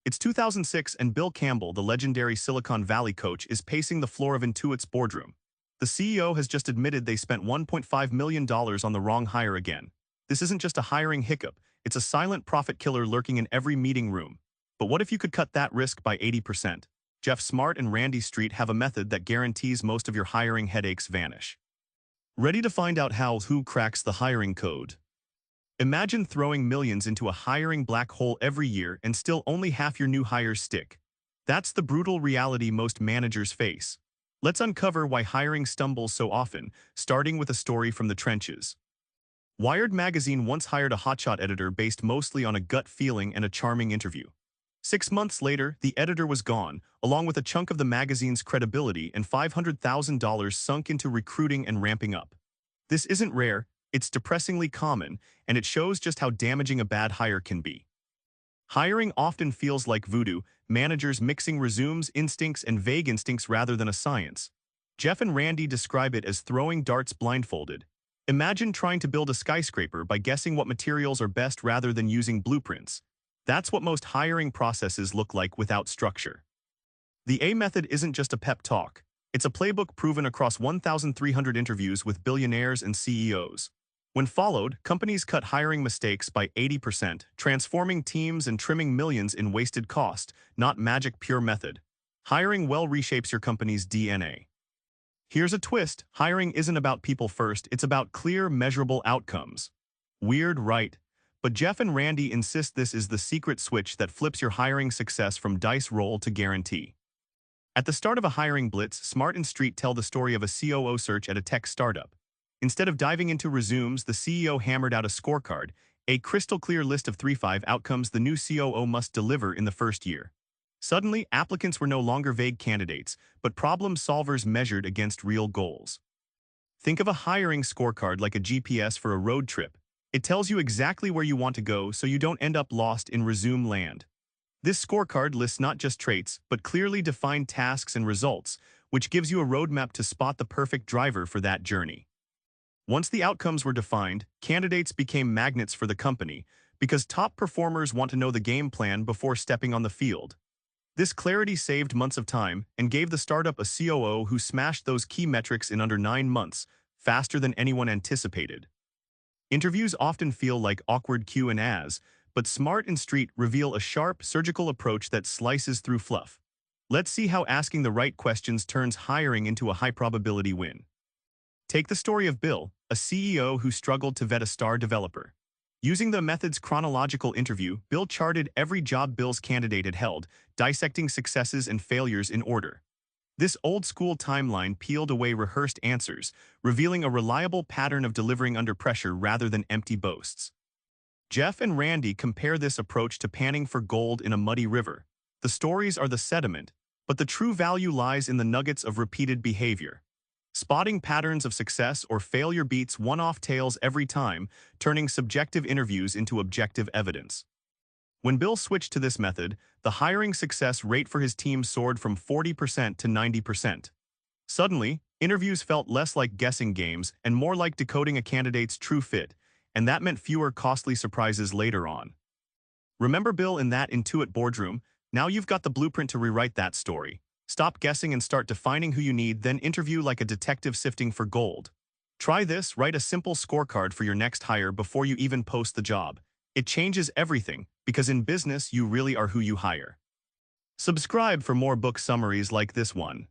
It's 2006 and Bill Campbell, the legendary Silicon Valley coach, is pacing the floor of Intuit's boardroom. The CEO has just admitted they spent $1.5 million on the wrong hire again. This isn't just a hiring hiccup, it's a silent profit killer lurking in every meeting room. But what if you could cut that risk by 80%? Geoff Smart and Randy Street have a method that guarantees most of your hiring headaches vanish. Ready to find out who cracks the hiring code? Imagine throwing millions into a hiring black hole every year and still only half your new hires stick. That's the brutal reality most managers face. Let's uncover why hiring stumbles so often, starting with a story from the trenches. Wired magazine once hired a hotshot editor based mostly on a gut feeling and a charming interview. 6 months later, the editor was gone, along with a chunk of the magazine's credibility, and $500,000 sunk into recruiting and ramping up. This isn't rare, it's depressingly common, and it shows just how damaging a bad hire can be. Hiring often feels like voodoo, managers mixing resumes, instincts, and vague instincts rather than a science. Geoff and Randy describe it as throwing darts blindfolded. Imagine trying to build a skyscraper by guessing what materials are best rather than using blueprints. That's what most hiring processes look like without structure. The A method isn't just a pep talk. It's a playbook proven across 1,300 interviews with billionaires and CEOs. When followed, companies cut hiring mistakes by 80%, transforming teams and trimming millions in wasted cost, not magic pure method. Hiring well reshapes your company's DNA. Here's a twist: hiring isn't about people first, it's about clear, measurable outcomes. Weird, right? But Geoff and Randy insist this is the secret switch that flips your hiring success from dice roll to guarantee. At the start of a hiring blitz, Smart and Street tell the story of a COO search at a tech startup. Instead of diving into resumes, the CEO hammered out a scorecard, a crystal-clear list of 3-5 outcomes the new COO must deliver in the first year. Suddenly, applicants were no longer vague candidates, but problem solvers measured against real goals. Think of a hiring scorecard like a GPS for a road trip. It tells you exactly where you want to go so you don't end up lost in resume land. This scorecard lists not just traits, but clearly defined tasks and results, which gives you a roadmap to spot the perfect driver for that journey. Once the outcomes were defined, candidates became magnets for the company because top performers want to know the game plan before stepping on the field. This clarity saved months of time and gave the startup a COO who smashed those key metrics in under 9 months, faster than anyone anticipated. Interviews often feel like awkward Q and A's, but Smart and Street reveal a sharp, surgical approach that slices through fluff. Let's see how asking the right questions turns hiring into a high-probability win. Take the story of Bill, a CEO who struggled to vet a star developer. Using the method's chronological interview, Bill charted every job Bill's candidate had held, dissecting successes and failures in order. This old-school timeline peeled away rehearsed answers, revealing a reliable pattern of delivering under pressure rather than empty boasts. Geoff and Randy compare this approach to panning for gold in a muddy river. The stories are the sediment, but the true value lies in the nuggets of repeated behavior. Spotting patterns of success or failure beats one-off tales every time, turning subjective interviews into objective evidence. When Bill switched to this method, the hiring success rate for his team soared from 40% to 90%. Suddenly, interviews felt less like guessing games and more like decoding a candidate's true fit, and that meant fewer costly surprises later on. Remember Bill in that Intuit boardroom? Now you've got the blueprint to rewrite that story. Stop guessing and start defining who you need, then interview like a detective sifting for gold. Try this: write a simple scorecard for your next hire before you even post the job. It changes everything, because in business, you really are who you hire. Subscribe for more book summaries like this one.